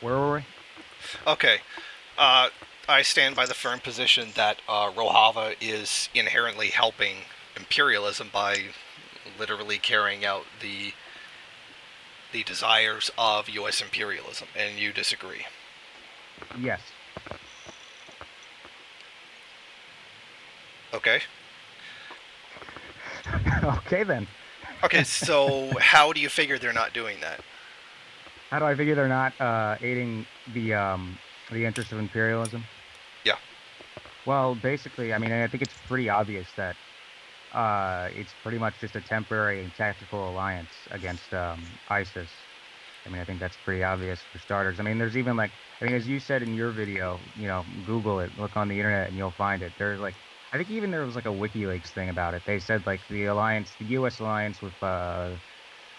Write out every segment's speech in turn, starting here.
Where were we? Okay. I stand by the firm position that Rojava is inherently helping imperialism by literally carrying out the desires of U.S. imperialism, and you disagree. Yes. Okay. Okay then. Okay. So how do you figure they're not doing that? How do I figure they're not aiding the interests of imperialism? Yeah. Well, basically, I mean, I think it's pretty obvious that it's pretty much just a temporary and tactical alliance against ISIS. I mean, I think that's pretty obvious for starters. I mean, there's even like, I mean, as you said in your video, Google it, look on the internet, and you'll find it. There's like, I think even there was like a WikiLeaks thing about it. They said like the U.S. alliance with the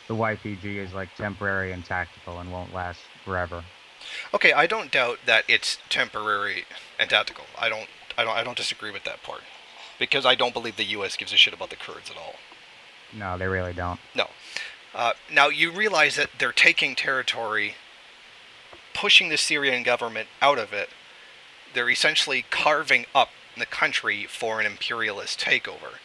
YPG is like temporary and tactical and won't last forever. Okay. I don't doubt that it's temporary and tactical. I don't disagree with that part because I don't believe the U.S. gives a shit about the Kurds at all. No, they really don't. No. Now you realize that they're taking territory, pushing the Syrian government out of it. They're essentially carving up the country for an imperialist takeover.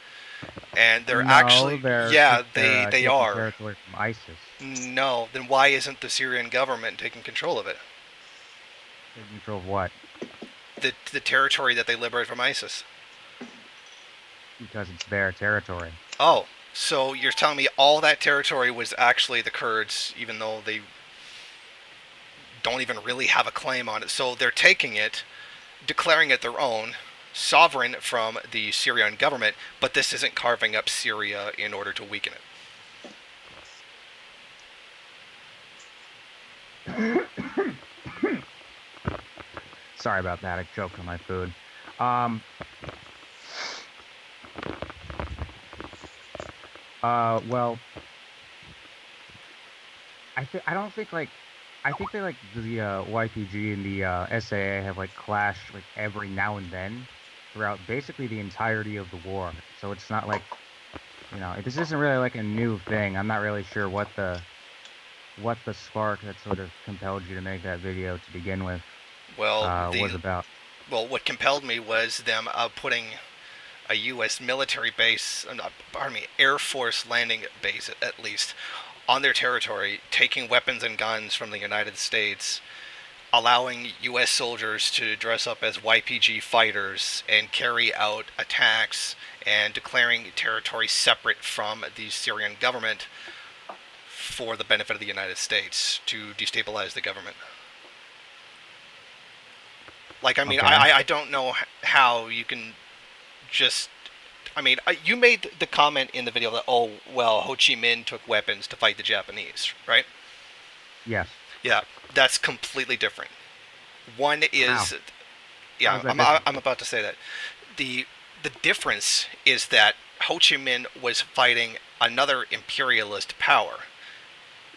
And they're No, actually, yeah, they're they taking are. territory from ISIS. No, then why isn't the Syrian government taking control of it? Taking control of what? The territory that they liberated from ISIS. Because it's their territory. Oh, so you're telling me all that territory was actually the Kurds, even though they don't even really have a claim on it. So they're taking it, declaring it their own, sovereign from the Syrian government, but this isn't carving up Syria in order to weaken it. Sorry about that. I choked on my food. Um, well, I don't think like I think they like the YPG and the SAA have like clashed like every now and then throughout basically the entirety of the war. So it's not like, this isn't really like a new thing. I'm not really sure what the spark that sort of compelled you to make that video to begin with Well, was about. what compelled me was them putting a U.S. military base, pardon me, Air Force landing base at least, on their territory, taking weapons and guns from the United States, allowing U.S. soldiers to dress up as YPG fighters and carry out attacks, and declaring territory separate from the Syrian government for the benefit of the United States to destabilize the government. Like, I mean, Okay. I don't know how you can just. I mean, you made the comment in the video that, oh, well, Ho Chi Minh took weapons to fight the Japanese, right? Yes. Yeah, that's completely different. One How? is, How yeah, is that different? I'm about to say that. The, the difference is that Ho Chi Minh was fighting another imperialist power.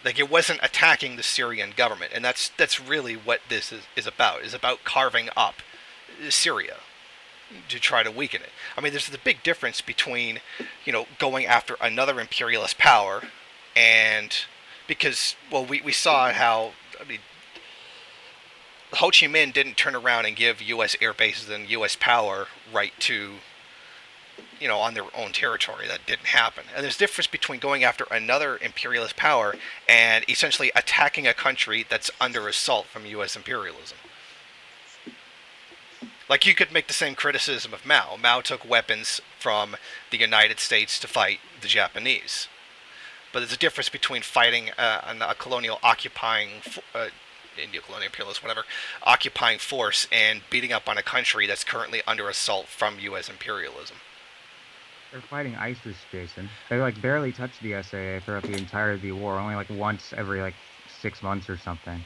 Like, it wasn't attacking the Syrian government, and that's really what this is about. Is about carving up Syria to try to weaken it. I mean, there's the big difference between, going after another imperialist power, and because, well, we saw how, I mean, Ho Chi Minh didn't turn around and give U.S. air bases and U.S. power right to, on their own territory. That didn't happen. And there's a difference between going after another imperialist power and essentially attacking a country that's under assault from U.S. imperialism. Like, you could make the same criticism of Mao. Mao took weapons from the United States to fight the Japanese. But there's a difference between fighting a colonial occupying, Indio-colonial imperialist, whatever, occupying force and beating up on a country that's currently under assault from U.S. imperialism. They're fighting ISIS, Jason. They like barely touch the SAA throughout the entirety of the war, only like once every like 6 months or something.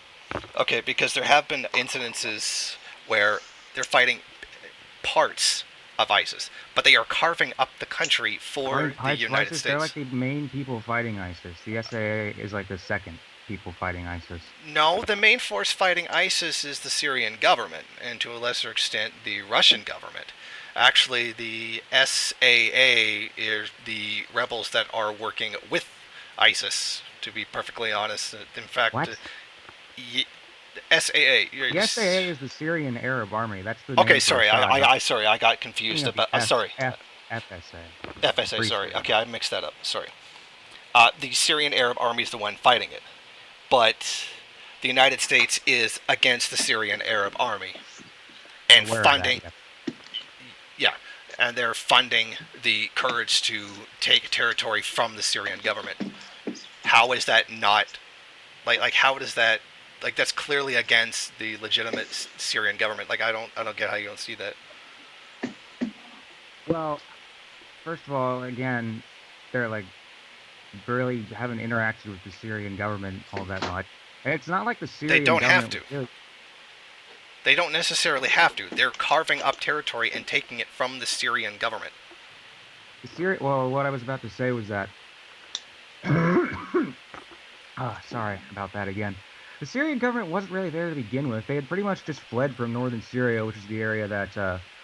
Okay, because there have been incidences where they're fighting parts of ISIS, but they are carving up the country for Fighting the parts of United ISIS, they're like States. the main people fighting ISIS. The SAA is like the second people fighting ISIS. No, the main force fighting ISIS is the Syrian government, and to a lesser extent, the Russian government. Actually, the SAA is the rebels that are working with ISIS, to be perfectly honest. In fact, What? SAA. The SAA is the Syrian Arab Army. That's the Okay, name for sorry. Assad. I'm Sorry. I got thinking confused of the about. Sorry. FSA, the FSA. Free Sorry. Okay, Syrians. I mixed that up. Sorry. The Syrian Arab Army is the one fighting it, but the United States is against the Syrian Arab Army I'm and aware of that. funding. Yes. Yeah, and they're funding the Kurds to take territory from the Syrian government. How is that not like how does that like that's clearly against the legitimate Syrian government? Like I don't get how you don't see that. Well, first of all, again, they're like really haven't interacted with the Syrian government all that much. And it's not like the They Syrian don't have government to. was really They don't necessarily have to. They're carving up territory and taking it from the Syrian government. the Syrian. Well, what I was about to say was that. Sorry about that again. The Syrian government wasn't really there to begin with. They had pretty much just fled from northern Syria, which is the area that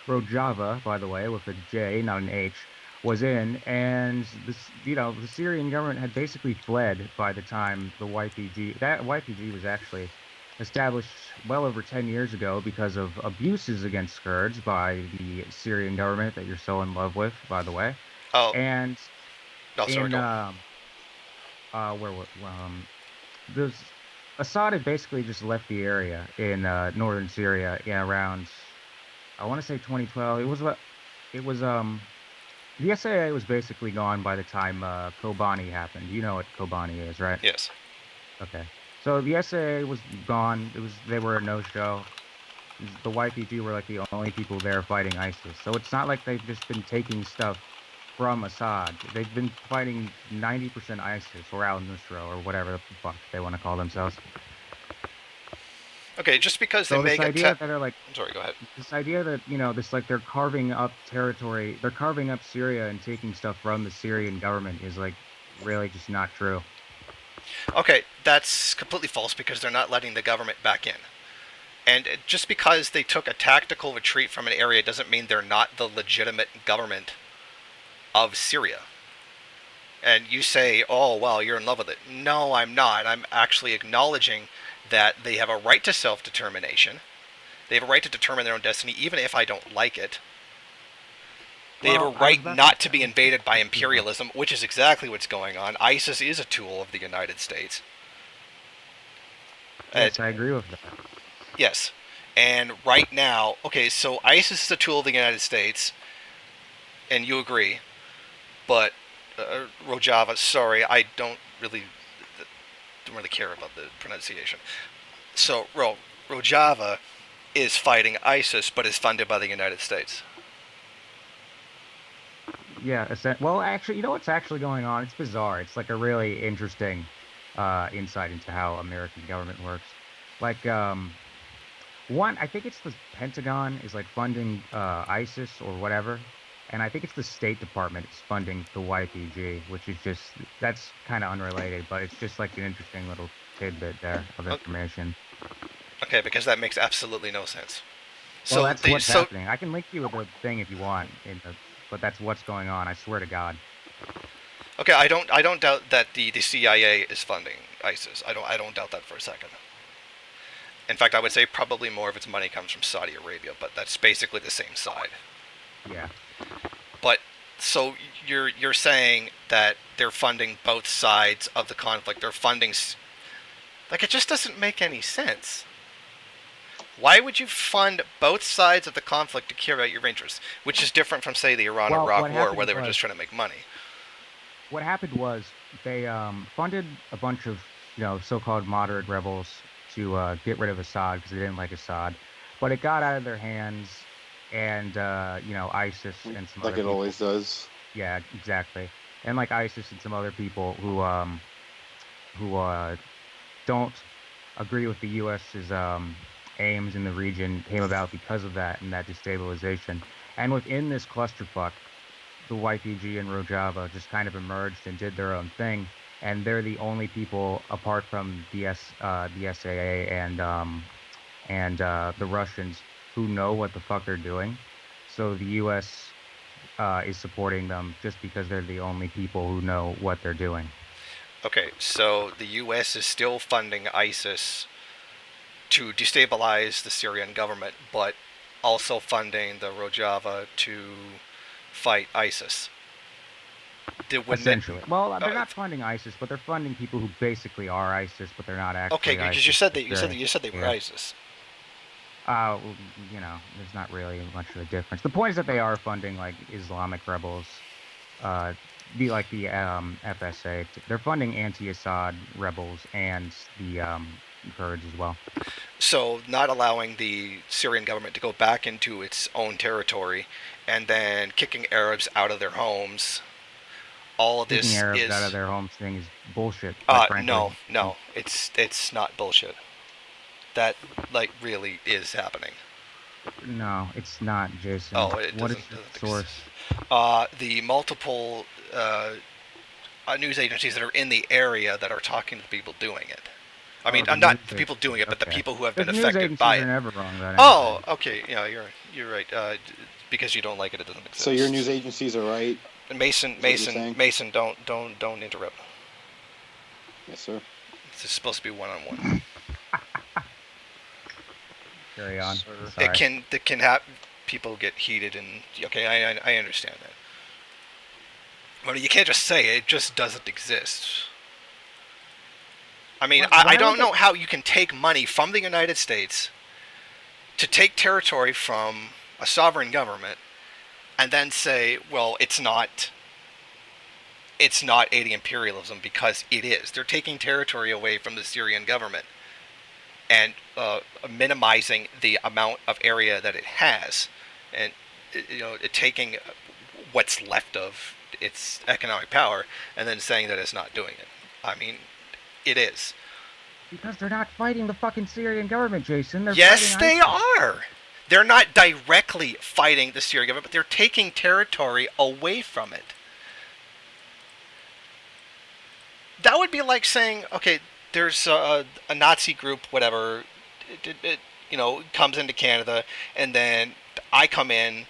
Rojava, by the way, with a J, not an H, was in. And the Syrian government had basically fled by the time the YPG. That YPG was actually established well over 10 years ago because of abuses against Kurds by the Syrian government that you're so in love with, by the way. Oh And no, sorry, in go. where there's Assad had basically just left the area in northern Syria, yeah, around I want to say 2012. It was the SAA was basically gone by the time Kobani happened. You know what Kobani is, right? Yes. Okay. So the SAA was gone. They were a no-show. The YPG were like the only people there fighting ISIS. So it's not like they've just been taking stuff from Assad. They've been fighting 90% ISIS or al-Nusra or whatever the fuck they want to call themselves. Okay, just because they So this make a idea that are like I'm sorry, go ahead. this idea that this like they're carving up territory, they're carving up Syria and taking stuff from the Syrian government is like really just not true. Okay, that's completely false because they're not letting the government back in. And just because they took a tactical retreat from an area doesn't mean they're not the legitimate government of Syria. And you say, oh, well, you're in love with it. No, I'm not. I'm actually acknowledging that they have a right to self determination. They have a right to determine their own destiny, even if I don't like it. They have a Well, I was right about to not say, to be invaded by imperialism, which is exactly what's going on. ISIS is a tool of the United States. Uh, yes, I agree with that. yes. And right now, okay, so ISIS is a tool of the United States, and you agree, but Rojava, sorry, I don't really care about the pronunciation. So Rojava is fighting ISIS, but is funded by the United States. Yeah, well, actually, you know what's actually going on? It's bizarre. It's like a really interesting insight into how American government works. Like, one, I think it's the Pentagon is like funding ISIS or whatever, and I think it's the State Department is funding the YPG, which is just that's kind of unrelated, but it's just like an interesting little tidbit there of information. Okay, because that makes absolutely no sense. Well, So that's they what's so happening. I can link you with the thing if you want, but that's what's going on. I swear to God. okay, I don't doubt that the CIA is funding ISIS. I don't doubt that for a second. In fact, I would say probably more of its money comes from Saudi Arabia, but that's basically the same side. Yeah. But so you're saying that they're funding both sides of the conflict. They're funding like it just doesn't make any sense. Why would you fund both sides of the conflict to carry out your interests? Which is different from, say, the Well, Iran-Iraq War, where they were just trying to make money. what happened was they funded a bunch of so-called moderate rebels to get rid of Assad because they didn't like Assad, but it got out of their hands, and ISIS and some Like other it people. always does. Yeah, exactly. And like ISIS and some other people who don't agree with the US's aims in the region came about because of that and that destabilization. And within this clusterfuck, the YPG and Rojava just kind of emerged and did their own thing. And they're the only people apart from the SAA and the Russians who know what the fuck they're doing. So the US is supporting them just because they're the only people who know what they're doing. Okay, so the U.S. is still funding ISIS to destabilize the Syrian government, but also funding the Rojava to fight ISIS. Wouldn't it? Essentially. Well, they're Uh, not funding ISIS, but they're funding people who basically are ISIS, but they're not okay, actually because you ISIS. said that It's very, you said they were yeah. ISIS. Well, there's not really much of a difference. The point is that they are funding like Islamic rebels, uh, the FSA. They're funding anti-Assad rebels and the Kurds as well. So not allowing the Syrian government to go back into its own territory, and then kicking Arabs out of their homes. All of Kicking this Arabs out of is their homes thing is bullshit, quite frankly. no, it's not bullshit. That like really is happening. No, it's not, Oh, Jason. it What doesn't is your exist. source? The multiple news agencies that are in the area that are talking to the people doing it. I mean, Oh, the not news the people agencies. doing it, but the Okay. people who have been Because news affected by agencies are it. never wrong about Oh, anything. okay. Yeah, you're right. Because you don't like it, it doesn't So your news exist. agencies are right, Mason, is what you're saying? Mason, don't interrupt. Yes, sir. This is supposed to be one on one. Carry Yes, on. sir. Sorry. It can have people get heated and okay, I understand that. But you can't just say it just doesn't exist. I mean, When I I don't look know at how you can take money from the United States to take territory from a sovereign government and then say, well, it's not aiding imperialism because it is. They're taking territory away from the Syrian government and minimizing the amount of area that it has, and taking what's left of its economic power and then saying that it's not doing it. I mean, it is. because they're not fighting the fucking Syrian government, Jason. They're fighting Yes, they ISIS. are. They're not directly fighting the Syrian government, but they're taking territory away from it. That would be like saying, okay, there's a Nazi group, whatever, comes into Canada, and then I come in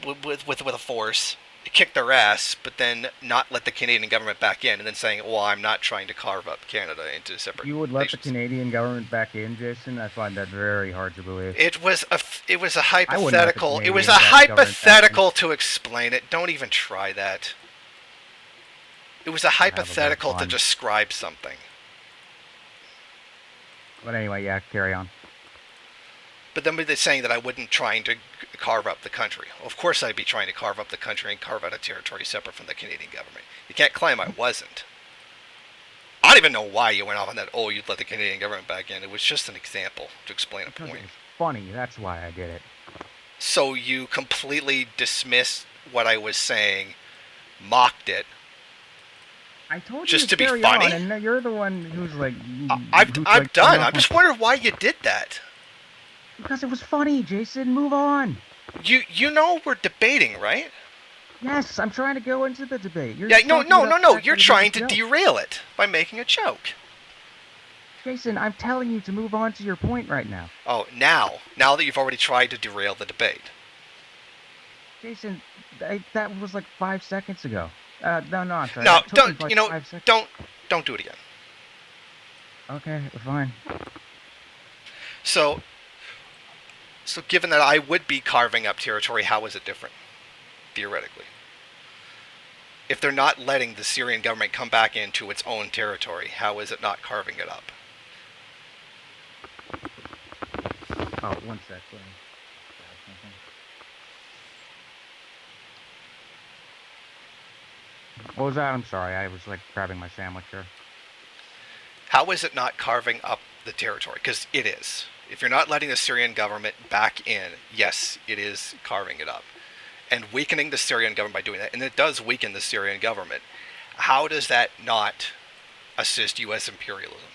with a force, kick their ass, but then not let the Canadian government back in, and then saying, well, I'm not trying to carve up Canada into separate You would let the nations. Canadian government back in, Jason? I find that very hard to believe. It was a I wouldn't let the hypothetical. It was a Canadian government back in. hypothetical to explain it. Don't even try that. It was a Have a little hypothetical to fun. describe something. But anyway, yeah, carry on. But then they're saying that I wouldn't trying to carve up the country. Of course I'd be trying to carve up the country and carve out a territory separate from the Canadian government. You can't claim I wasn't. I don't even know why you went off on that, oh, you'd let the Canadian government back in. It was just an example to explain a Because it point. was funny. That's why I did it. So you completely dismissed what I was saying, mocked it, I told you just to to be carry funny? on, and you're the one who's like, I'm going done. off I'm on just wondering why you did that. because it was funny, Jason. Move on. You know we're debating, right? Yes, I'm trying to go into the debate. You're Yeah, just no, talking no, about no, the no. fact You're that it was trying a to joke. derail it by making a joke. Jason, I'm telling you to move on to your point right now. Oh, now that you've already tried to derail the debate. Jason, that was like 5 seconds ago. No, I'm sorry. No, That took me like 5 seconds. don't do it again. Okay, fine. So, given that I would be carving up territory, how is it different, theoretically? If they're not letting the Syrian government come back into its own territory, how is it not carving it up? Oh, one sec. Let me grab something. What was that? I'm sorry. I was like grabbing my sandwich here. How is it not carving up the territory? Because it is. If you're not letting the Syrian government back in, yes, it is carving it up. And weakening the Syrian government by doing that, and it does weaken the Syrian government, how does that not assist U.S. imperialism?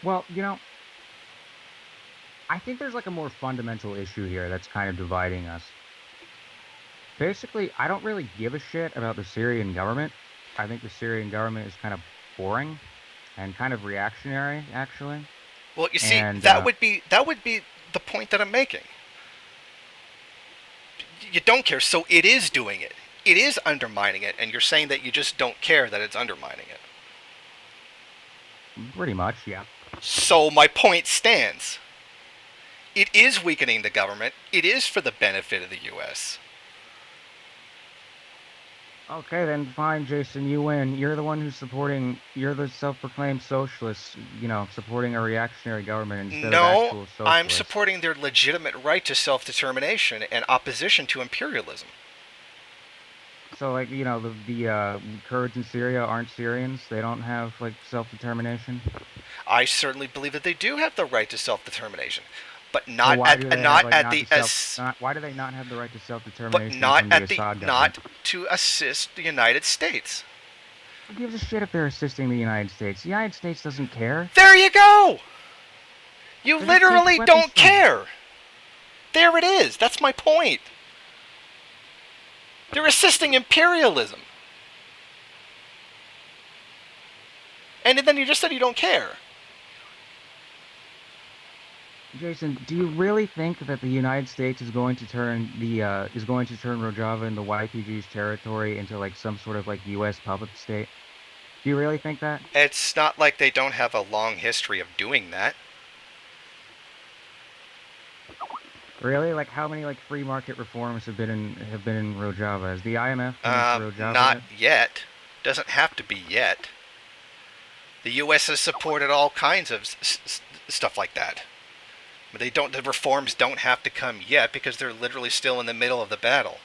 Well, I think there's like a more fundamental issue here that's kind of dividing us. Basically, I don't really give a shit about the Syrian government. I think the Syrian government is kind of boring and kind of reactionary, actually. Well, you see, And that would be the point that I'm making. You don't care, so it is doing it. It is undermining it, and you're saying that you just don't care that it's undermining it. Pretty much, yeah. So my point stands. It is weakening the government. It is for the benefit of the U.S. Okay, then fine, Jason, you win. You're the one who's supporting, you're the self-proclaimed socialist, supporting a reactionary government instead of No, actual I'm socialists. supporting their legitimate right to self-determination and opposition to imperialism. So, like, the Kurds in Syria aren't Syrians. They don't have, like, self-determination. I certainly believe that they do have the right to self-determination, but So not why at do they have, not like, at not the the self, as not, why do they not have the right to but self-determination not from the at the Assad government? not to assist the United States. Who gives a shit if they're assisting the United States? The United States doesn't care. There you go. You They're just taking literally weapons don't from them. care. There it is. That's my point. They're assisting imperialism. And then you just said you don't care. Jason, do you really think that the United States is going to turn Rojava and the YPG's territory into like some sort of like U.S. puppet state? Do you really think that? It's not like they don't have a long history of doing that. Really? Like how many like free market reforms have been in Rojava? Has the IMF come into Rojava Not yet? yet. Doesn't have to be yet. The U.S. has supported all kinds of stuff like that. But they don't. The reforms don't have to come yet because they're literally still in the middle of the battle.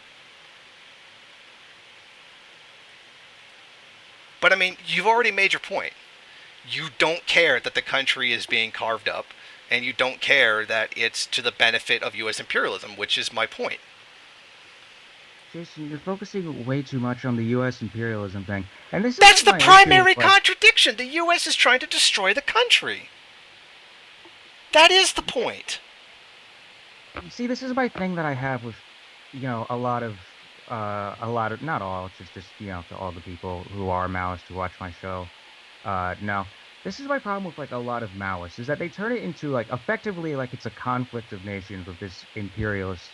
But I mean, you've already made your point. You don't care that the country is being carved up, and you don't care that it's to the benefit of U.S. imperialism, which is my point. Jason, you're focusing way too much on the U.S. imperialism thing, and this is That's like the my issue with primary like. contradiction. The U.S. is trying to destroy the country. That is the point. You see, this is my thing that I have with, a lot of, not all, it's just, to all the people who are Maoists who watch my show. No, this is my problem with like a lot of Maoists is that they turn it into like effectively like it's a conflict of nations with this imperialist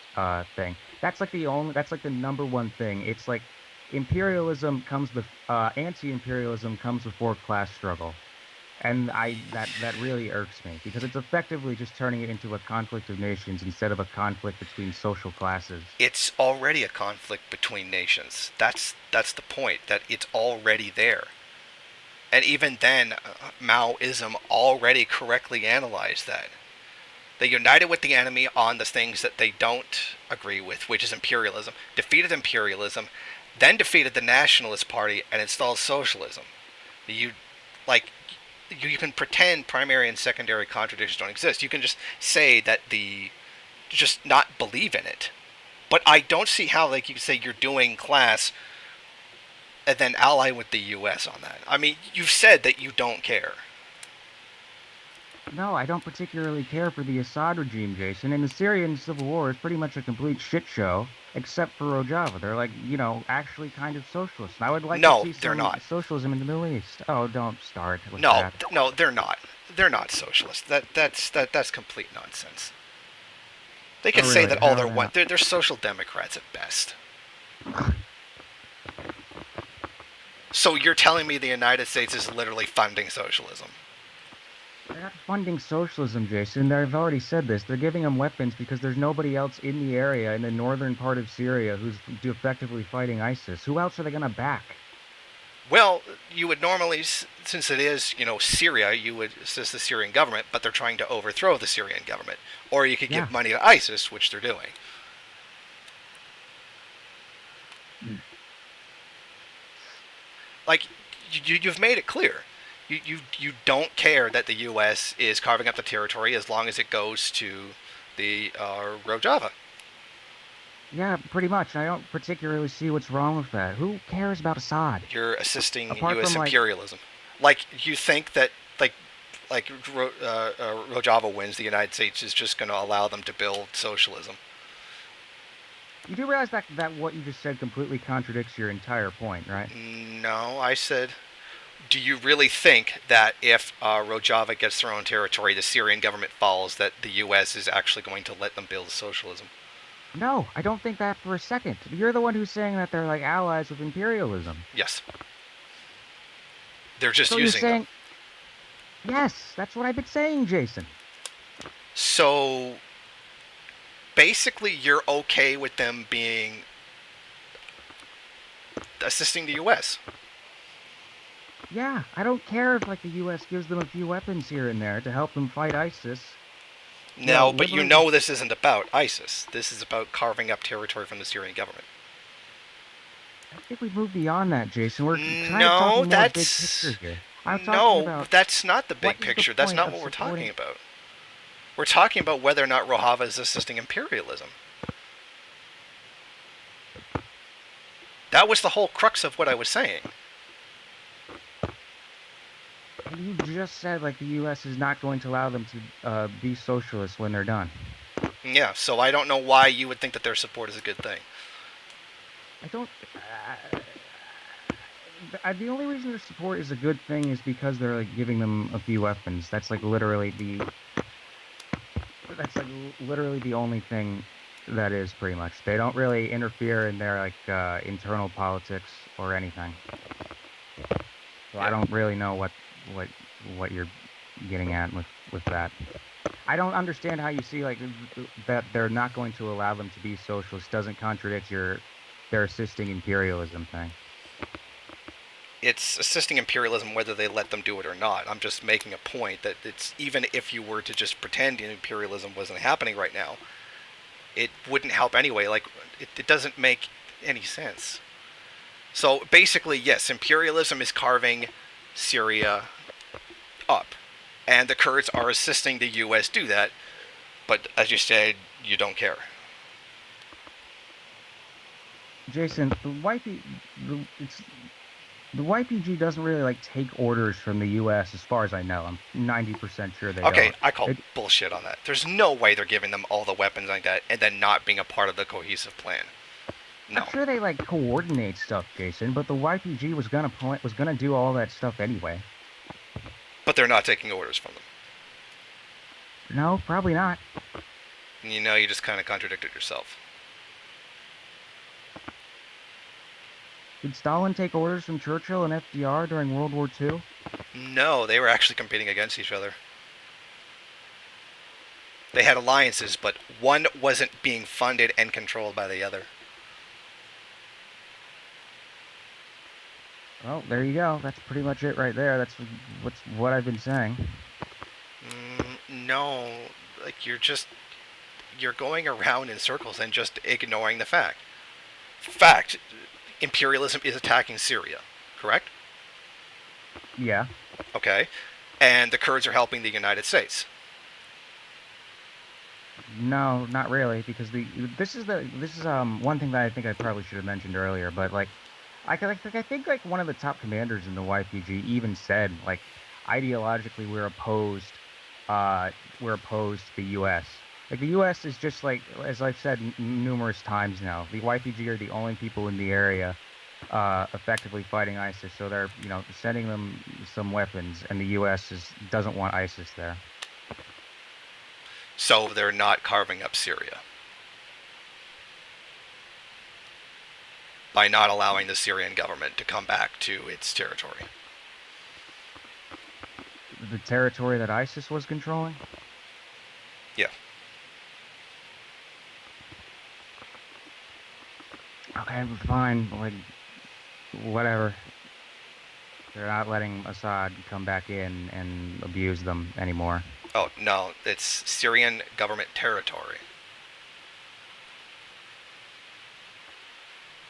thing. That's like the number one thing. It's like anti-imperialism comes before class struggle. And that really irks me because it's effectively just turning it into a conflict of nations instead of a conflict between social classes. It's already a conflict between nations. That's the point. That it's already there. And even then, Maoism already correctly analyzed that. They united with the enemy on the things that they don't agree with, which is imperialism, defeated imperialism, then defeated the Nationalist Party and installed socialism. You like you can pretend primary and secondary contradictions don't exist. You can just say that the just not believe in it. But I don't see how like you can say you're doing class and then ally with the U.S. on that. I mean, you've said that you don't care. No, I don't particularly care for the Assad regime, Jason. And the Syrian civil war is pretty much a complete shit show, except for Rojava. They're like, actually kind of socialist. And I would like to No, see they're some not. socialism in the Middle East. Oh, don't start with No, that. no, they're not. They're not socialist. That's complete nonsense. They Oh, can say really? that all How they are they want. not? They're social democrats at best. So you're telling me the United States is literally funding socialism? They're not funding socialism, Jason. They've already said this. They're giving them weapons because there's nobody else in the area in the northern part of Syria who's effectively fighting ISIS. Who else are they going to back? Well, you would normally, since it is, Syria, you would assist the Syrian government, but they're trying to overthrow the Syrian government. Or you could give Yeah. money to ISIS, which they're doing. Like, you've made it clear. You don't care that the U.S. is carving up the territory as long as it goes to the Rojava. Yeah, pretty much. I don't particularly see what's wrong with that. Who cares about Assad? You're assisting Apart U.S. from like, imperialism. Like, you think that, like Rojava wins, the United States is just going to allow them to build socialism. you do realize that what you just said completely contradicts your entire point, right? No, I said, do you really think that if Rojava gets their own territory, the Syrian government falls, that the U.S. is actually going to let them build socialism? No, I don't think that for a second. You're the one who's saying that they're like allies with imperialism. Yes. They're just So you're using them. saying Yes, that's what I've been saying, Jason. So basically, you're okay with them being assisting the U.S. Yeah, I don't care if like the U.S. gives them a few weapons here and there to help them fight ISIS. No, but you Liberate the. know this isn't about ISIS. This is about carving up territory from the Syrian government. I think we've moved beyond that, Jason. We're kind of No, talking more big picture that's here. I'm talking no, about that's not the what big is the picture. That's point not of what we're talking supporting. about. We're talking about whether or not Rojava is assisting imperialism. That was the whole crux of what I was saying. And you just said like the U.S. is not going to allow them to be socialists when they're done. Yeah, so I don't know why you would think that their support is a good thing. I don't. The only reason their support is a good thing is because they're like giving them a few weapons. That's like literally the. That's like literally the only thing that is pretty much. They don't really interfere in their like internal politics or anything. So I Yeah. don't really know what what you're getting at with that. I don't understand how you see like that they're not going to allow them to be socialist doesn't contradict your their assisting imperialism thing. It's assisting imperialism whether they let them do it or not. I'm just making a point that it's even if you were to just pretend imperialism wasn't happening right now, it wouldn't help anyway. Like it doesn't make any sense. So basically, yes, imperialism is carving Syria up, and the Kurds are assisting the U.S. do that. But as you said, you don't care. Jason, the YPG doesn't really like take orders from the US as far as I know. I'm 90% sure they Okay, don't. I call They, bullshit on that. There's no way they're giving them all the weapons like that and then not being a part of the cohesive plan. I'm No. sure they like coordinate stuff, Jason, but the YPG was gonna do all that stuff anyway. But they're not taking orders from them. No, probably not. And you know, you just kind of contradicted yourself. Did Stalin take orders from Churchill and FDR during World War II? No, they were actually competing against each other. They had alliances, but one wasn't being funded and controlled by the other. Well, there you go. That's pretty much it right there. That's what I've been saying. No, like you're going around in circles and just ignoring the fact. Fact, imperialism is attacking Syria, correct? Yeah. Okay. And the Kurds are helping the United States. No, not really, because this is one thing that I think I probably should have mentioned earlier, but like I think like one of the top commanders in the YPG even said like ideologically we're opposed to the US. Like the US is just like as I've said numerous times now, the YPG are the only people in the area effectively fighting ISIS, so they're sending them some weapons, and the US is doesn't want ISIS there. So they're not carving up Syria by not allowing the Syrian government to come back to its territory. The territory that ISIS was controlling. Yeah. Okay, fine. Like, whatever. They're not letting Assad come back in and abuse them anymore. Oh, no, it's Syrian government territory.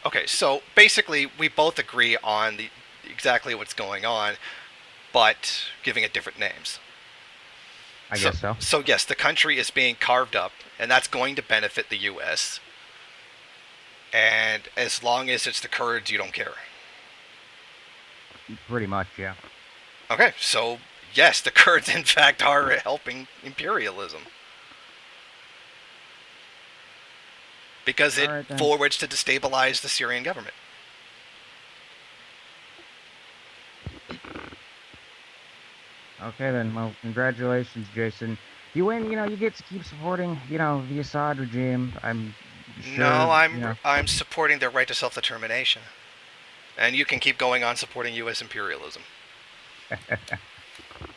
Okay, so basically we both agree on the exactly what's going on, but giving it different names. I So, guess so. so yes, the country is being carved up, and that's going to benefit the U.S. And as long as it's the Kurds, you don't care. Pretty much, yeah. Okay, so yes, the Kurds in fact are helping imperialism because All it right then. forwards to destabilize the Syrian government. Okay then. Well, congratulations, Jason. You win. You get to keep supporting, the Assad regime. I'm No, sure, I'm supporting their right to self-determination, and you can keep going on supporting U.S. imperialism.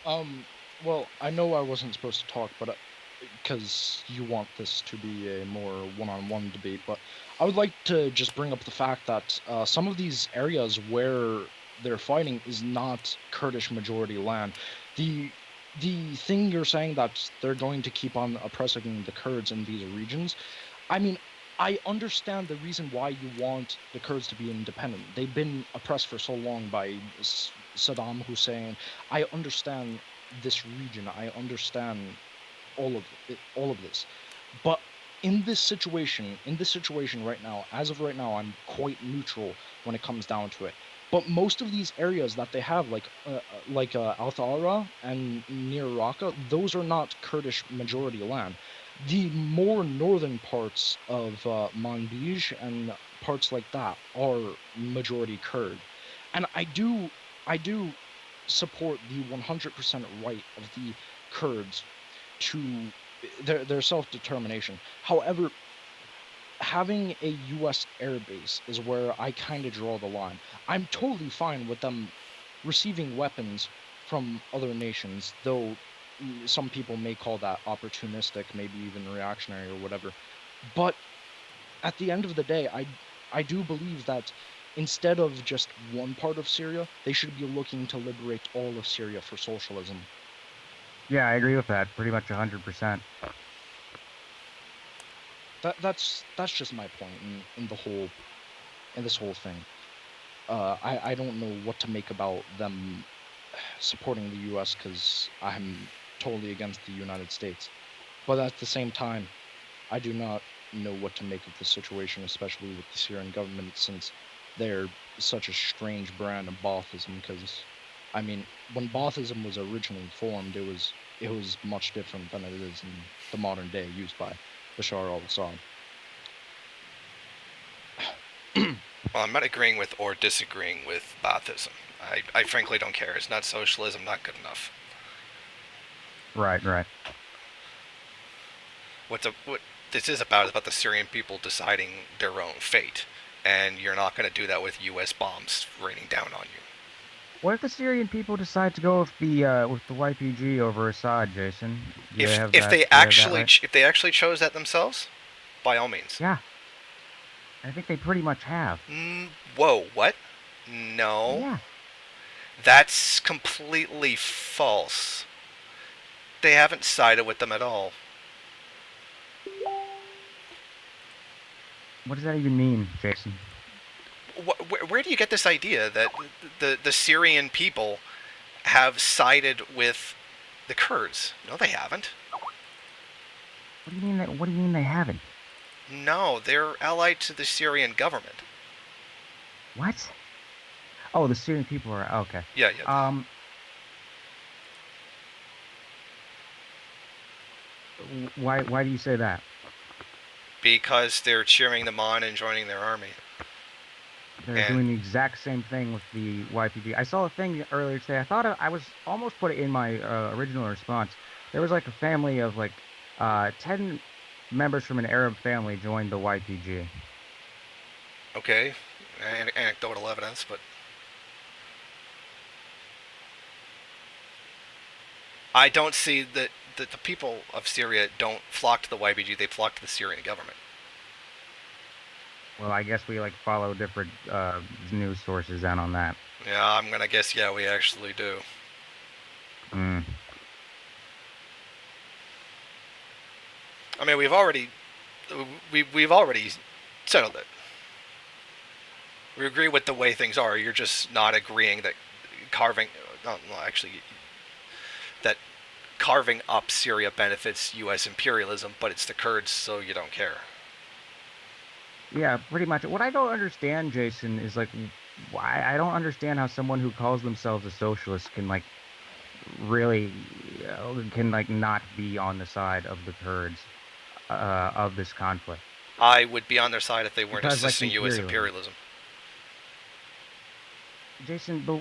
Um, well, I know I wasn't supposed to talk, but because you want this to be a more one-on-one debate, but I would like to just bring up the fact that some of these areas where they're fighting is not Kurdish majority land. The the thing you're saying that they're going to keep on oppressing the Kurds in these regions, I mean, I understand the reason why you want the Kurds to be independent. They've been oppressed for so long by Saddam Hussein. I understand this region. I understand all of this. But in this situation right now, as of right now, I'm quite neutral when it comes down to it. But most of these areas that they have, like Al Thara and near Raqqa, those are not Kurdish majority land. The more northern parts of Manbij and parts like that are majority Kurd, and I do support the 100% right of the Kurds to their self-determination. However, having a US airbase is where I kind of draw the line. I'm totally fine with them receiving weapons from other nations, though some people may call that opportunistic, maybe even reactionary or whatever. But at the end of the day, I do believe that instead of just one part of Syria, they should be looking to liberate all of Syria for socialism. Yeah, I agree with that. Pretty much 100%. That's just my point in the whole in this whole thing. I don't know what to make about them supporting the U.S. because I'm totally against the United States. But at the same time, I do not know what to make of the situation, especially with the Syrian government, since they're such a strange brand of Baathism. Because, I mean, when Baathism was originally formed, it was much different than it is in the modern day, used by Bashar al-Assad. Well, I'm not agreeing with or disagreeing with Baathism. I frankly don't care. It's not socialism, not good enough. Right, right. What this is about the Syrian people deciding their own fate, and you're not going to do that with U.S. bombs raining down on you. What if the Syrian people decide to go with the YPG over Assad, Jason? Do you have If that? they Do you have that actually right? if they actually chose that themselves, by all means. Yeah, I think they pretty much have. Whoa, what? No, Yeah. that's completely false. They haven't sided with them at all. What does that even mean, Jason? Where do you get this idea that the Syrian people have sided with the Kurds? No, they haven't. What do you mean that? What do you mean they haven't? No, they're allied to the Syrian government. What? Oh, the Syrian people are okay. Yeah, yeah. Um, why do you say that? Because they're cheering them on and joining their army. They're And doing the exact same thing with the YPG. I saw a thing earlier today. I thought I was almost put it in my original response. There was like a family of like 10 members from an Arab family joined the YPG. okay, anecdotal evidence, but I don't see that the people of Syria don't flock to the YPG. They flock to the Syrian government. Well, I guess we like follow different news sources then on that. Yeah, I'm gonna guess. Yeah, we actually do. Mm. I mean, we've already settled it. We agree with the way things are. You're just not agreeing that carving, no, well, actually, that carving up Syria benefits U.S. imperialism, but it's the Kurds, so you don't care. Yeah, pretty much. What I don't understand, Jason, is like why I don't understand how someone who calls themselves a socialist can like really can like not be on the side of the Kurds of this conflict I would be on their side if they weren't because like assisting U.S. imperialism. imperialism. Jason, but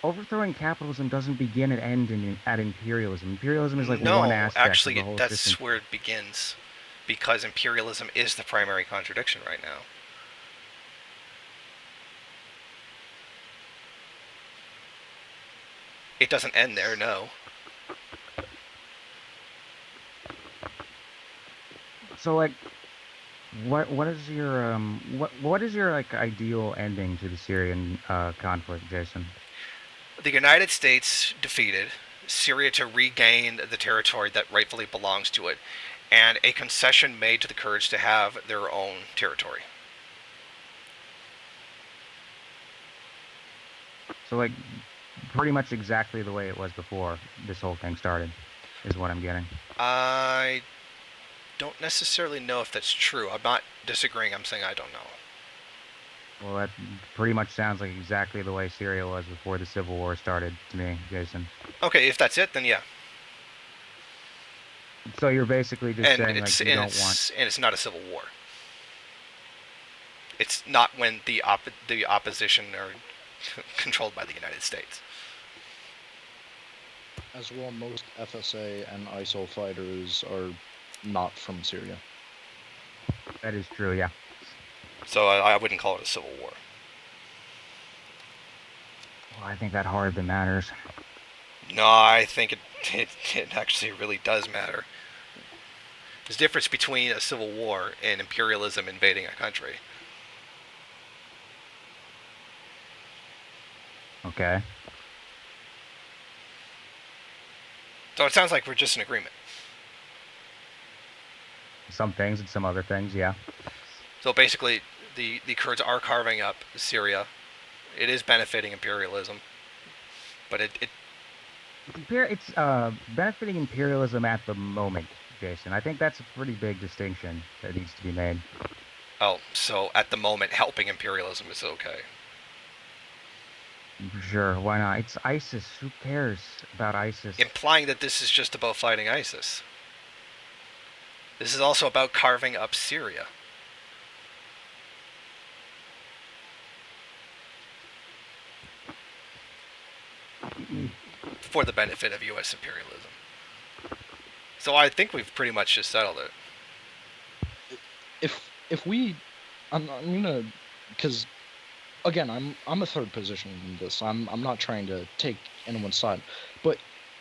overthrowing capitalism doesn't begin and end at imperialism. Imperialism is like one No, aspect of the actually, whole system. that's where it begins, because imperialism is the primary contradiction right now. It doesn't end there, no. So like, what is your what is your like ideal ending to the Syrian conflict, Jason? The United States defeated Syria to regain the territory that rightfully belongs to it, and a concession made to the Kurds to have their own territory. So like, pretty much exactly the way it was before this whole thing started, is what I'm getting. I don't necessarily know if that's true. I'm not disagreeing. I'm saying I don't know. Well, that pretty much sounds like exactly the way Syria was before the civil war started to me, Jason. Okay, if that's it, then yeah. So you're basically just And saying like it's you and don't want. it's not a civil war. It's not when the opposition are controlled by the United States. As well, most FSA and ISIL fighters are not from Syria. That is true, yeah. So I wouldn't call it a civil war. Well, I think that hardly matters. No, I think it actually really does matter. There's a difference between a civil war and imperialism invading a country. Okay. So it sounds like we're just in agreement. Some things and some other things, yeah. So basically, the Kurds are carving up Syria. It is benefiting imperialism, but It's benefiting imperialism at the moment, Jason. I think that's a pretty big distinction that needs to be made. so at the moment, helping imperialism is okay. Sure, why not? It's ISIS. Who cares about ISIS? Implying that this is just about fighting ISIS. This is also about carving up Syria. For the benefit of U.S. imperialism. So I think we've pretty much just settled it. If we, I'm gonna, because again, I'm a third position in this. I'm not trying to take anyone's side, but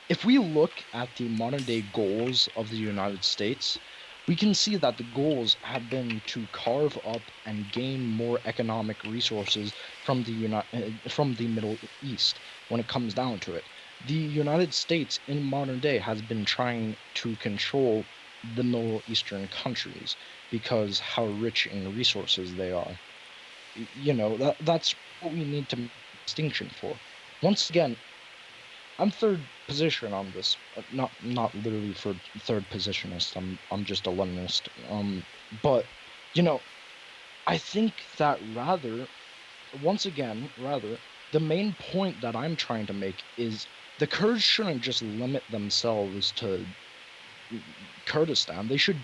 if we look at the modern day goals of the United States, we can see that the goals have been to carve up and gain more economic resources from from the Middle East. When it comes down to it, the United States in modern day has been trying to control the Middle Eastern countries because how rich in resources they are. That's what we need to make a distinction for. Once again, I'm third position on this. Not literally for third positionist. I'm just a Leninist. But you know, I think that rather, the main point that I'm trying to make is the Kurds shouldn't just limit themselves to Kurdistan. They should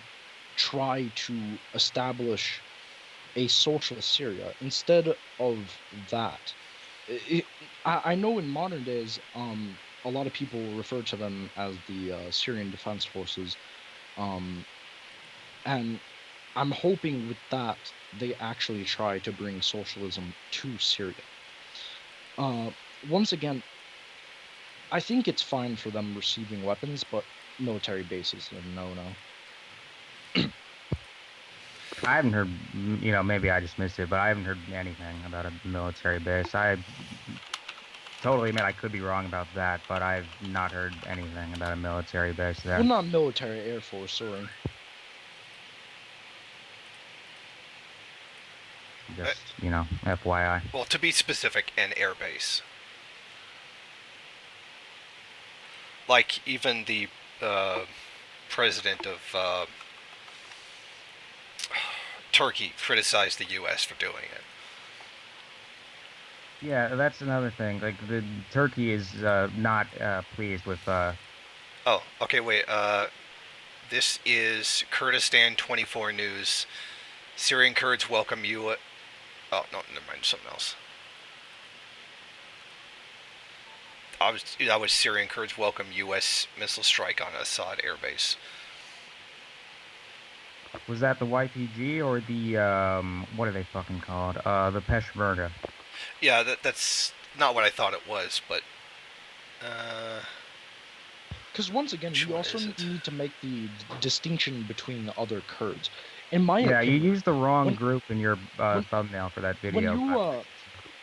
try to establish a socialist Syria instead of that. It, I know in modern days, a lot of people refer to them as the Syrian Defense Forces, um, and I'm hoping with that they actually try to bring socialism to Syria. Uh, Once again, I think it's fine for them receiving weapons, but military bases are no. I haven't heard, maybe I just missed it, but I haven't heard anything about a military base. I totally admit I could be wrong about that, but I've not heard anything about a military base there. Well, not military, Air Force, sorry. Just, FYI. Well, to be specific, an air base. Like even the president of Turkey criticized the U.S. for doing it. Yeah, that's another thing. Like, the Turkey is not pleased with. Oh, okay, wait. This is Kurdistan 24 News. Syrian Kurds welcome you. Oh, no, never mind, something else. That was Syrian Kurds welcome U.S. missile strike on Assad airbase. Was that the YPG or the what are they fucking called? The Peshmerga. Yeah, that's not what I thought it was, but Because once again, Which we one also is it? need to make the distinction between the other Kurds. In my Yeah, you opinion, used the wrong when group in your when thumbnail for that when video, by you the way.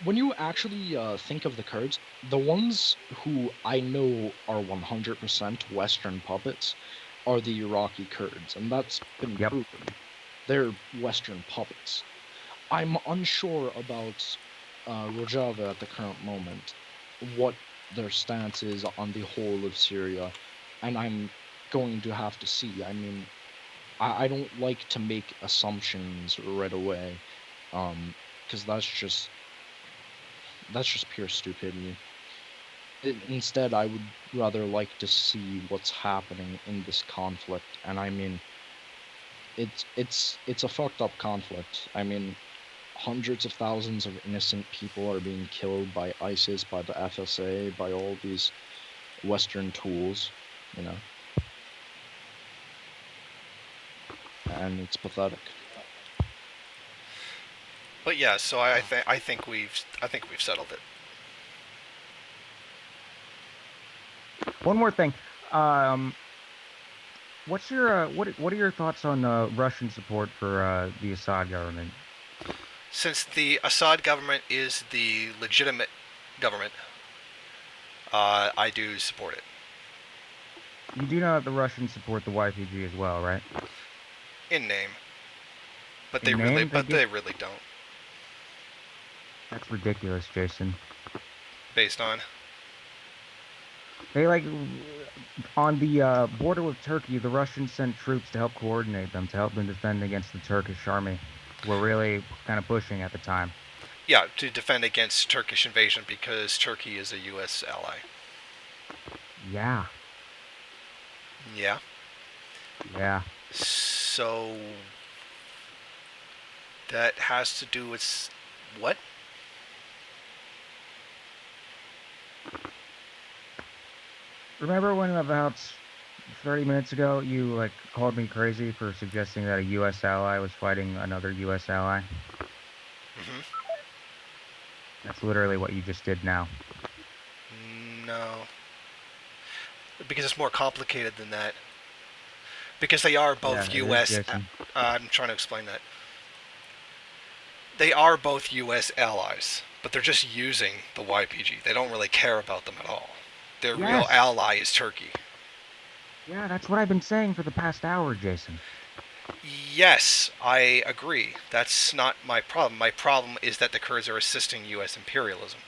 when you actually think of the Kurds, the ones who I know are 100% Western puppets are the Iraqi Kurds, and that's been Yep. proven. They're Western puppets. I'm unsure about Rojava at the current moment, what their stance is on the whole of Syria, and I'm going to have to see. I mean, I don't like to make assumptions right away, because that's just pure stupidity. Instead, I would rather like to see what's happening in this conflict, and I mean, it's a fucked up conflict. I mean, hundreds of thousands of innocent people are being killed by ISIS, by the FSA, by all these Western tools, you know, and it's pathetic. But yeah, so I think we've settled it. One more thing. Um, what's your what are your thoughts on Russian support for the Assad government? Since the Assad government is the legitimate government, I do support it You do know that the Russians support the YPG as well, right? in name, but In name, they really don't. that's ridiculous, Jason. Based on They like on the border with Turkey, the Russians sent troops to help coordinate them, to help them defend against the Turkish army. Were really kind of pushing at the time. yeah, to defend against Turkish invasion because Turkey is a U.S. ally. Yeah, Yeah. yeah. So that has to do with what? Remember when about 30 minutes ago you like called me crazy for suggesting that a U.S. ally was fighting another U.S. ally? Mm-hmm. That's literally what you just did now. No, because it's more complicated than that. Because they are Yeah, both it is, U.S. Jason. I'm trying to explain that. They are both U.S. allies, but they're just using the YPG. They don't really care about them at all. Their real Yes. ally is Turkey. Yeah, that's what I've been saying for the past hour, Jason. Yes, I agree. That's not my problem. My problem is that the Kurds are assisting U.S. imperialism.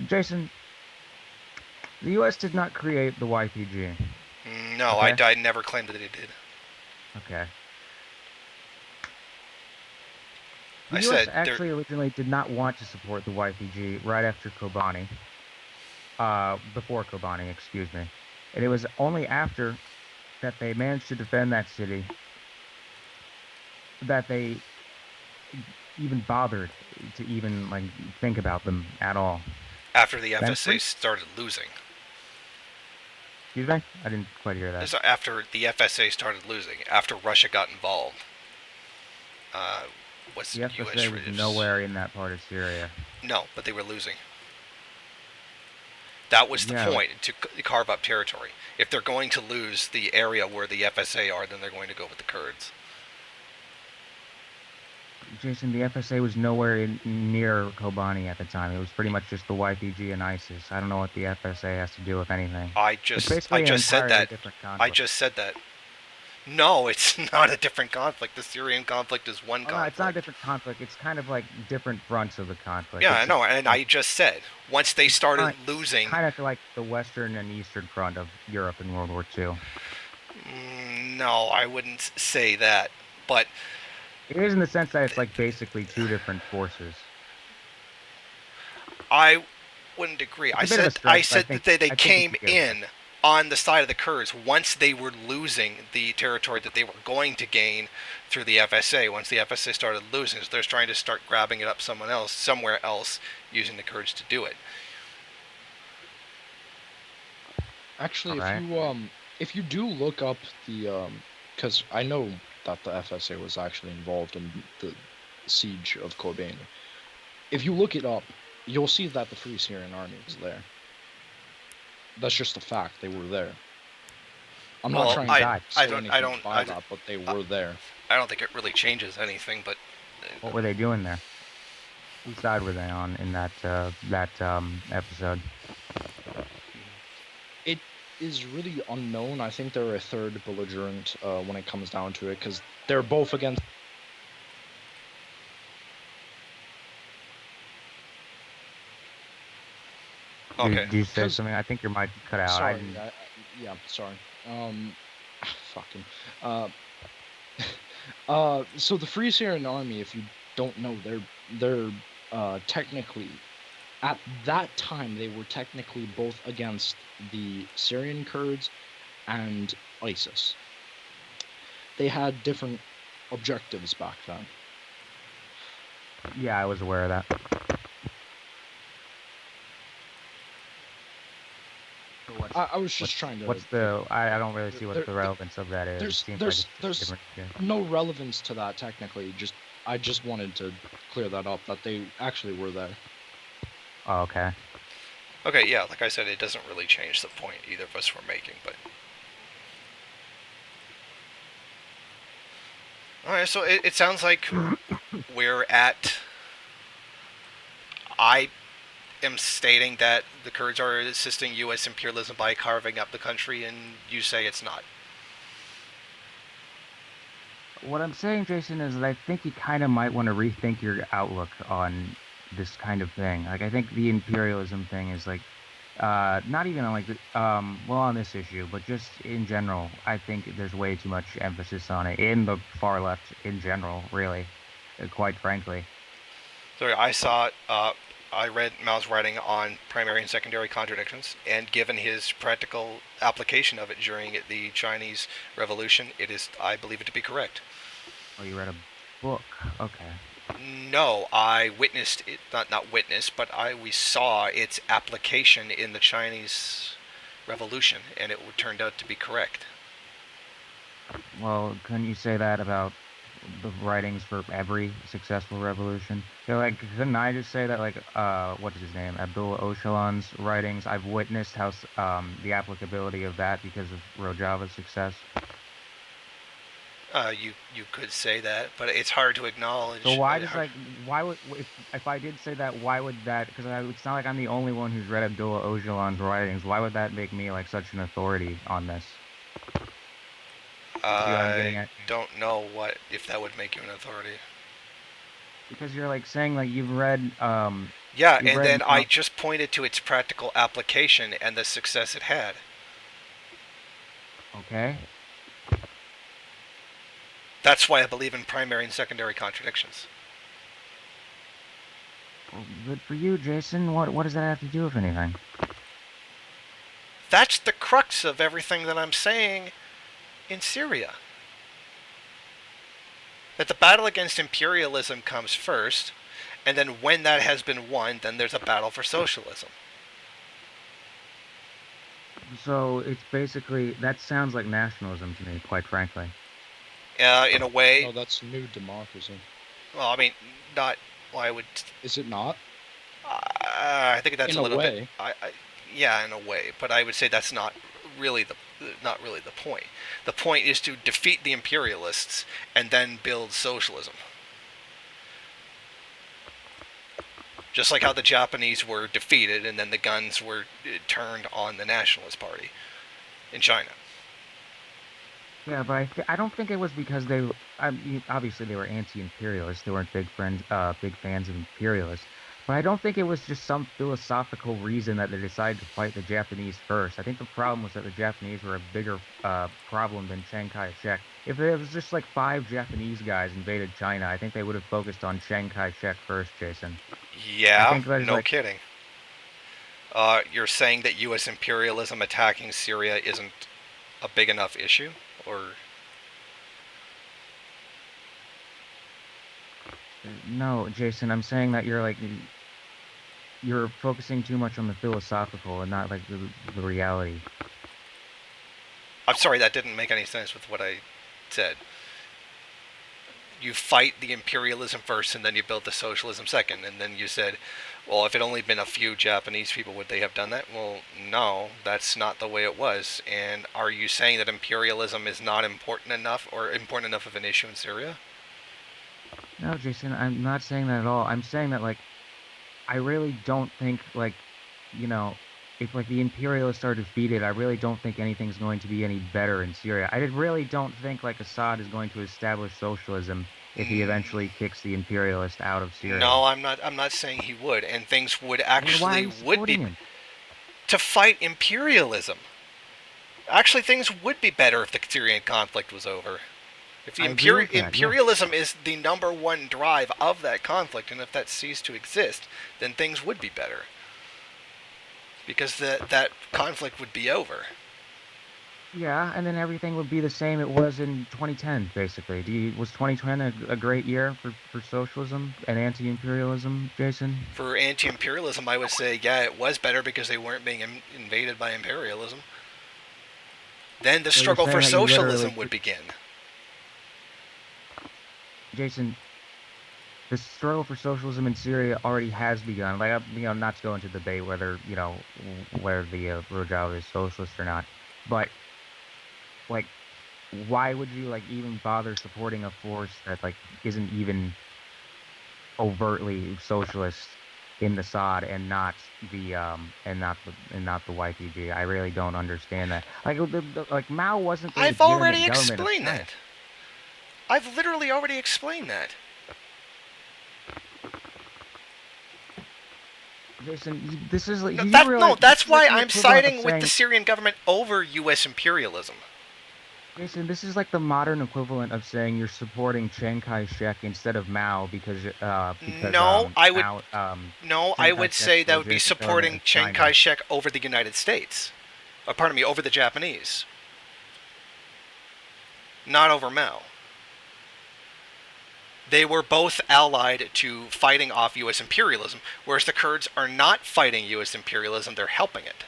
Jason, the U.S. did not create the YPG. No, Okay? I never claimed that they did. Okay. The I U.S. said they're. actually originally did not want to support the YPG right after Kobani. Before Kobani, excuse me. And it was only after that they managed to defend that city that they even bothered to even like think about them at all. After the FSA Eventually, started losing. excuse me, I didn't quite hear that. This is after the FSA started losing. After Russia got involved. Was The U.S. FSA was nowhere in that part of Syria. No, but they were losing. That was the Yeah, but point, to carve up territory. If they're going to lose the area where the FSA are, then they're going to go with the Kurds. Jason, the FSA was nowhere near Kobani at the time. It was pretty much just the YPG and ISIS. I don't know what the FSA has to do with anything. It's I basically an just said entirely that. different I conflict. just said that. No, it's not a different conflict. The Syrian conflict is one Oh no, it's not a conflict. different conflict. It's kind of like different fronts of the conflict. Yeah, I It's know, and like I just said once they it's started kind it's losing. kind of like the Western and Eastern front of Europe in World War II. No, I wouldn't say that, but It is in the sense that it's like basically two different forces. I wouldn't agree. It's a bit of a I stretch, but said that they I think you came could get with it. in on the side of the Kurds once they were losing the territory that they were going to gain through the FSA. Once the FSA started losing, so they're trying to start grabbing it up somewhere else, using the Kurds to do it. All Actually, right. if you do look up the because I know that the FSA was actually involved in the siege of Kobani. If you look it up, you'll see that the Free Syrian Army was there. That's just a fact. They were there. I'm not Well, trying I, to God. I say don't, anything I by don't, that, but they I, were there. I don't think it really changes anything. But What were they doing there? Whose side were they on in that episode? It is really unknown. I think they're a third belligerent when it comes down to it, because they're both against. okay, Did you say 'Cause- something? I think your mic cut out. I Sorry, didn't. yeah, sorry. Fucking. So the Free Syrian Army, if you don't know, they're technically, at that time, they were technically both against the Syrian Kurds and ISIS. They had different objectives back then. Yeah, I was aware of that. So I was just trying to. What's the? I don't really see what there- the relevance of that is. It seems like it's just there's different shit. no relevance to that technically. I just wanted to clear that up, that they actually were there. Oh, okay. okay, yeah. Like I said, it doesn't really change the point either of us were making. But all right, so it sounds like we're at. I am stating that the Kurds are assisting U.S. imperialism by carving up the country, and you say it's not. What I'm saying, Jason, is that I think you kind of might want to rethink your outlook on this kind of thing. Like, I think the imperialism thing is like, not even on like, well, on this issue, but just in general. I think there's way too much emphasis on it in the far left in general, really, quite frankly. So I read Mao's writing on primary and secondary contradictions, and given his practical application of it during the Chinese Revolution, I believe it to be correct. Oh, you read a book? Okay. No, I witnessed it, not witnessed, but we saw its application in the Chinese Revolution, and it turned out to be correct. Well, couldn't you say that about the writings for every successful revolution? Yeah, like, couldn't I just say that, like, what is his name? Abdullah Öcalan's writings, I've witnessed how the applicability of that because of Rojava's success. You could say that, but it's hard to acknowledge. So why does why would if I did say that, why would that? Because it's not like I'm the only one who's read Abdullah Öcalan's writings. Why would that make me like such an authority on this? I don't know if that would make you an authority. Because you're like saying like you've read. Yeah, and then I just pointed to its practical application and the success it had. Okay. That's why I believe in primary and secondary contradictions. Well, good for you, Jason. What does that have to do with anything? That's the crux of everything that I'm saying in Syria. That the battle against imperialism comes first, and then when that has been won, then there's a battle for socialism. So it's basically, that sounds like nationalism to me, quite frankly. In a way. No, that's new democracy. Well, I mean, not. Well, I would. Is it not? I think that's in a little way. bit. Yeah, in a way, but I would say that's not really the point. The point is to defeat the imperialists and then build socialism. Just like how the Japanese were defeated and then the guns were turned on the Nationalist Party in China. Yeah, but I don't think it was because obviously they were anti-imperialists. They weren't big fans of imperialists. But I don't think it was just some philosophical reason that they decided to fight the Japanese first. I think the problem was that the Japanese were a bigger problem than Chiang Kai-shek. If it was just like 5 Japanese guys invaded China, I think they would have focused on Chiang Kai-shek first, Jason. Yeah, no kidding. You're saying that U.S. imperialism attacking Syria isn't a big enough issue? Or no, Jason, I'm saying that you're focusing too much on the philosophical and not like the reality. I'm sorry, that didn't make any sense with what I said. you fight the imperialism first and then you build the socialism second. And then you said, well, if it only been a few Japanese people, would they have done that? Well, no, that's not the way it was. And are you saying that imperialism is not important enough or important enough of an issue in Syria? No, Jason, I'm not saying that at all. I'm saying that like I really don't think like you know if like the imperialists are defeated, I really don't think anything's going to be any better in Syria. I really don't think like Assad is going to establish socialism if he eventually kicks the imperialist out of Syria. No, I'm not. I'm not saying he would, and things would Then why are actually you would be supporting him? to fight imperialism. Actually, things would be better if the Syrian conflict was over. If the I agree with that, yeah. imperialism is the number one drive of that conflict, and if that ceased to exist, then things would be better. Because that conflict would be over. Yeah, and then everything would be the same it was in 2010, basically. Was 2010 a great year for socialism and anti-imperialism, Jason? For anti-imperialism, I would say, yeah, it was better because they weren't being invaded by imperialism. Then the So you're struggle for saying that you literally, socialism would begin. Jason, the struggle for socialism in Syria already has begun. Like, not to go into debate whether, whether the Rojava is socialist or not, but like, why would you like even bother supporting a force that like isn't even overtly socialist in the Assad and not the YPG? I really don't understand that. Like, like Mao wasn't the I've legitimate already government of explained China. that. I've literally already explained that. Jason, this is like No, you realize that's this is like why the I'm equivalent of siding with the saying, Syrian government over U.S. imperialism. Jason, this is like the modern equivalent of saying you're supporting Chiang Kai-shek instead of Mao because No, I would Mao no, I Chiang would Kai-shek's say that would be legitimate government supporting is Chiang China. Kai-shek over the United States. Pardon me, over the Japanese, not over Mao. They were both allied to fighting off U.S. imperialism, whereas the Kurds are not fighting U.S. imperialism, they're helping it.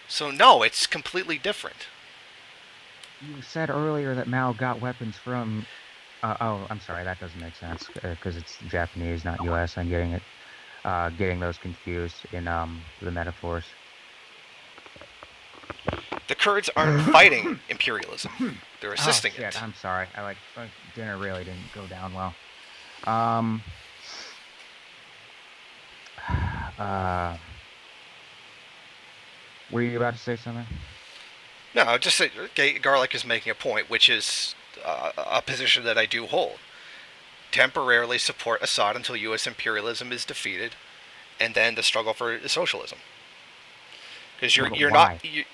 So no, it's completely different. You said earlier that Mao got weapons from. Oh, I'm sorry, that doesn't make sense because it's Japanese, not U.S. I'm getting those confused in the metaphors. The Kurds aren't fighting imperialism, they're Oh assisting shit, it. I'm sorry. I like dinner really didn't go down well. Um. Were you about to say something? No, just say Garlic is making a point, which is a position that I do hold. Temporarily support Assad until U.S. imperialism is defeated, and then the struggle for socialism. Because Yeah, but you're not why?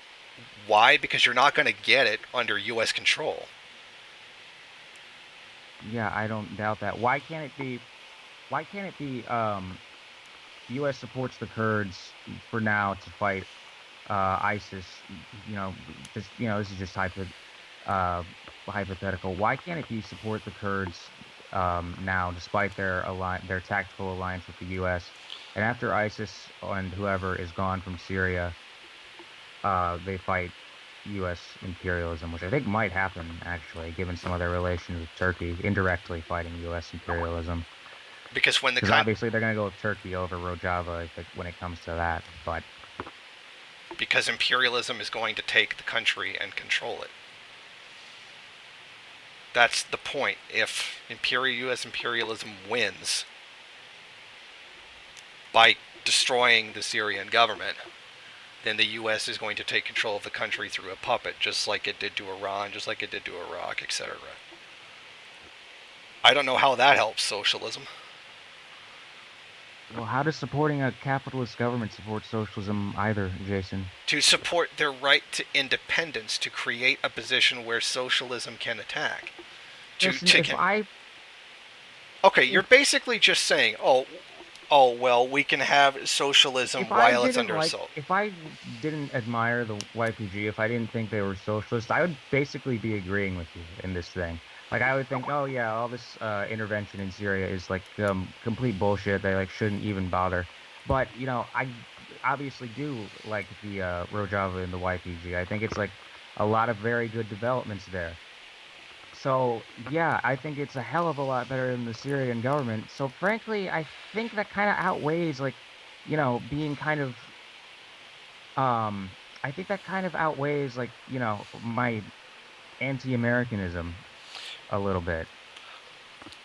why? Because you're not going to get it under U.S. control. Yeah, I don't doubt that. Why can't it be? Why can't it be? U.S. supports the Kurds for now to fight ISIS. This is just uh, hypothetical. Why can't it be support the Kurds now, despite their tactical alliance with the U.S. and after ISIS and whoever is gone from Syria, they fight U.S. imperialism, which I think might happen actually, given some of their relations with Turkey, indirectly fighting U.S. imperialism. Because when the Because obviously they're going to go with Turkey over Rojava when it comes to that. But because imperialism is going to take the country and control it. That's the point. If U.S. imperialism wins by destroying the Syrian government, then the U.S. is going to take control of the country through a puppet, just like it did to Iran, just like it did to Iraq, etc. I don't know how that helps socialism. well, how does supporting a capitalist government support socialism either, Jason? To support their right to independence, to create a position where socialism can attack. Listen, Okay, you're basically just saying, oh, well, we can have socialism while it's under assault. If I didn't admire the YPG, if I didn't think they were socialist, I would basically be agreeing with you in this thing. Like I would think, oh yeah, all this intervention in Syria is like complete bullshit. They like shouldn't even bother. But I obviously do like the Rojava and the YPG. I think it's like a lot of very good developments there. So yeah, I think it's a hell of a lot better than the Syrian government. So frankly, I think that kind of outweighs like, being kind of I think that kind of outweighs like, my anti-Americanism a little bit.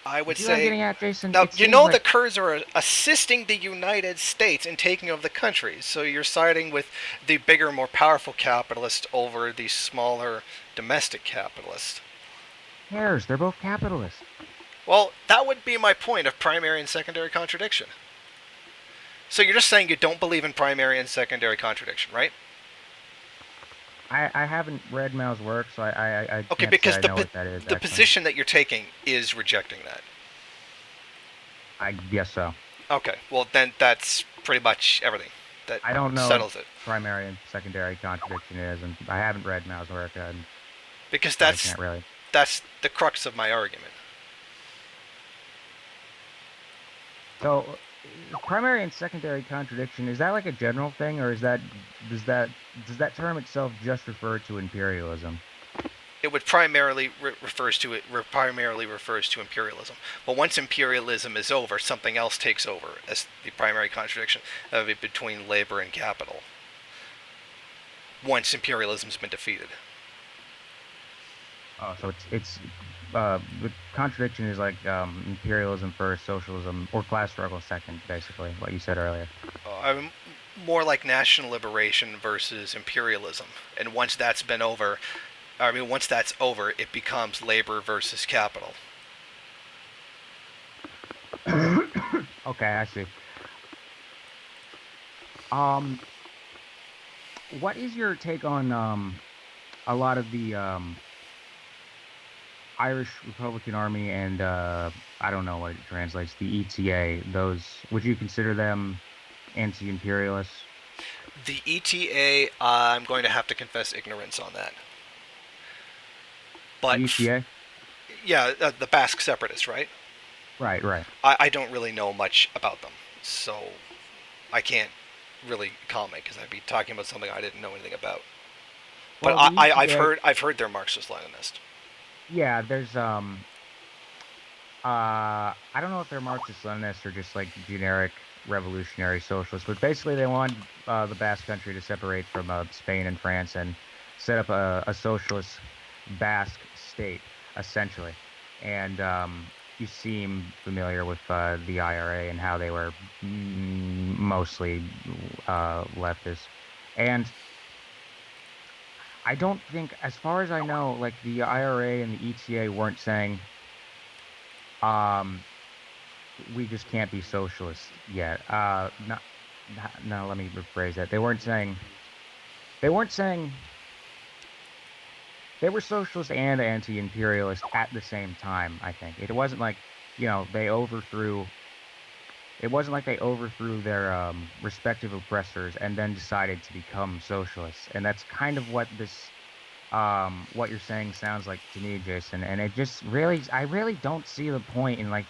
I You would see what I'm say, getting at, Jason? now It you seems know the like Kurds are assisting the United States in taking over the country, so you're siding with the bigger, more powerful capitalist over the smaller domestic capitalist. who cares? They're both capitalists. Well, that would be my point of primary and secondary contradiction. So you're just saying you don't believe in primary and secondary contradiction, right? I haven't read Mao's work, so I Okay, can't say because I know what that is the actually. position that you're taking is rejecting that. I guess so. Okay, well then that's pretty much everything. That I don't know what settles it. primary and secondary contradiction is, and I haven't read Mao's work, Because so I can't really. that's the crux of my argument. So, primary and secondary contradiction, is that like a general thing, or does that does that term itself just refer to imperialism? It would primarily refers to imperialism. But once imperialism is over, something else takes over as the primary contradiction of it between labor and capital. Once imperialism's been defeated. Oh, so the contradiction is like imperialism first, socialism, or class struggle second, basically, what you said earlier. I'm more like national liberation versus imperialism. And once that's over, it becomes labor versus capital. Okay, I see. Um, what is your take on a lot of the Irish Republican Army and I don't know what it translates, the ETA, those, would you consider them anti-imperialists? The ETA, I'm going to have to confess ignorance on that. The But ETA? yeah, the Basque separatists, right? Right, right. I don't really know much about them, so I can't really comment because I'd be talking about something I didn't know anything about. But Well, the ETA, I've heard they're Marxist Leninist. yeah, there's I don't know if they're Marxist Leninists or just like generic revolutionary socialists, but basically they want the Basque Country to separate from Spain and France and set up a socialist Basque state, essentially. And you seem familiar with the IRA and how they were mostly leftist. And I don't think, as far as I know, like the IRA and the ETA weren't saying, um, we just can't be socialist yet. No, let me rephrase that. They weren't saying they were socialist and anti-imperialist at the same time, I think. It wasn't like, they overthrew it wasn't like they overthrew their respective oppressors and then decided to become socialists. And that's kind of what you're saying sounds like to me, Jason. And it just really, I really don't see the point in like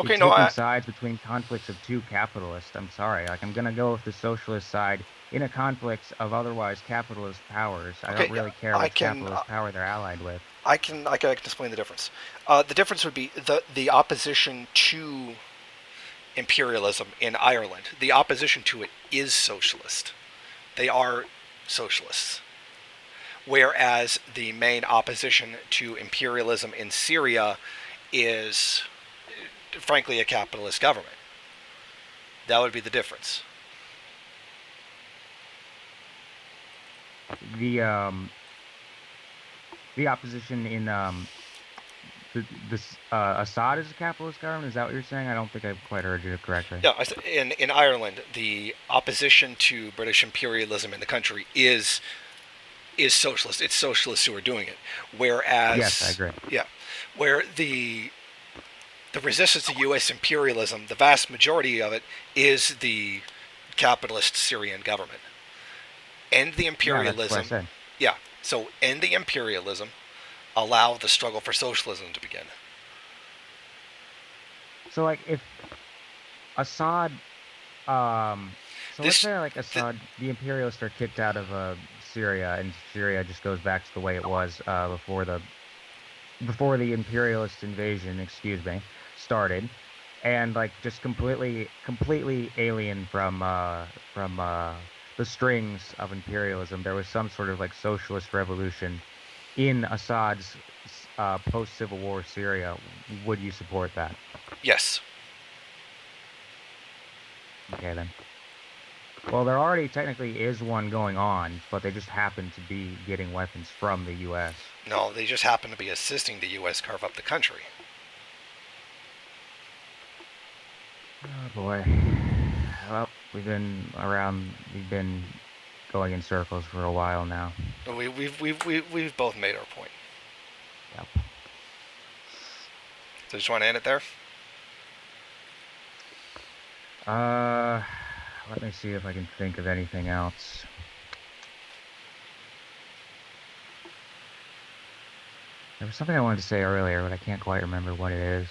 Okay, no, taking sides between conflicts of two capitalists. I'm sorry. Like, I'm gonna go with the socialist side in a conflict of otherwise capitalist powers. I don't okay, really care I which can capitalist power they're allied with. I can explain the difference. The difference would be the opposition to imperialism in Ireland. The opposition to it is socialist. They are socialists. Whereas the main opposition to imperialism in Syria is, frankly, a capitalist government. That would be the difference. The the opposition in this Assad is a capitalist government. Is that what you're saying? I don't think I quite heard you correctly. Yeah, in Ireland, the opposition to British imperialism in the country is socialist. It's socialists who are doing it. Yes, I Whereas, agree. yeah, where the resistance to U.S. imperialism, the vast majority of it is the capitalist Syrian government. End the Yeah, that's what I imperialism. said. Yeah, so end the imperialism. Allow the struggle for socialism to begin. So like if Assad so let's This, say like th- Assad, the imperialists are kicked out of Syria and Syria just goes back to the way it was before before the imperialist invasion, excuse me, started, and like just completely alien from the strings of imperialism. There was some sort of like socialist revolution in Assad's post-Civil War Syria. Would you support that? Yes. Okay, then. Well, there already technically is one going on, but they just happen to be getting weapons from the U.S. No, they just happen to be assisting the U.S. carve up the country. Oh boy. Well, we've been going in circles for a while now. We've both made our point. Yep. So just want to end it there? Uh, Let me see if I can think of anything else. There was something I wanted to say earlier, but I can't quite remember what it is.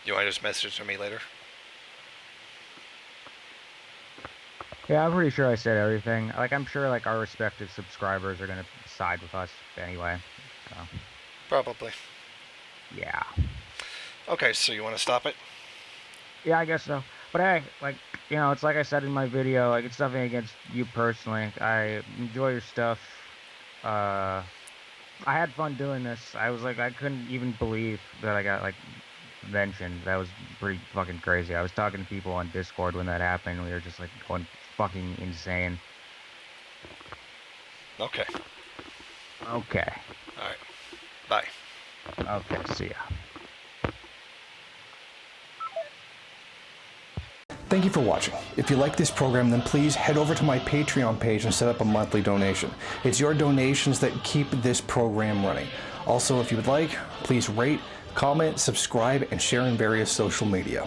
You want to just message it to me later? Yeah, I'm pretty sure I said everything. Like, I'm sure, like, our respective subscribers are gonna side with us anyway. So, Probably. yeah. Okay, so you want to stop it? Yeah, I guess so. But hey, like, it's like I said in my video, like, it's nothing against you personally. I enjoy your stuff. Uh, I had fun doing this. I couldn't even believe that I got, like, mentioned. That was pretty fucking crazy. I was talking to people on Discord when that happened. And we were just, like, going fucking insane. Okay. Okay. All right. Bye. Okay, see ya. Thank you for watching. If you like this program, then please head over to my Patreon page and set up a monthly donation. It's your donations that keep this program running. Also, if you would like, please rate, comment, subscribe, and share in various social media.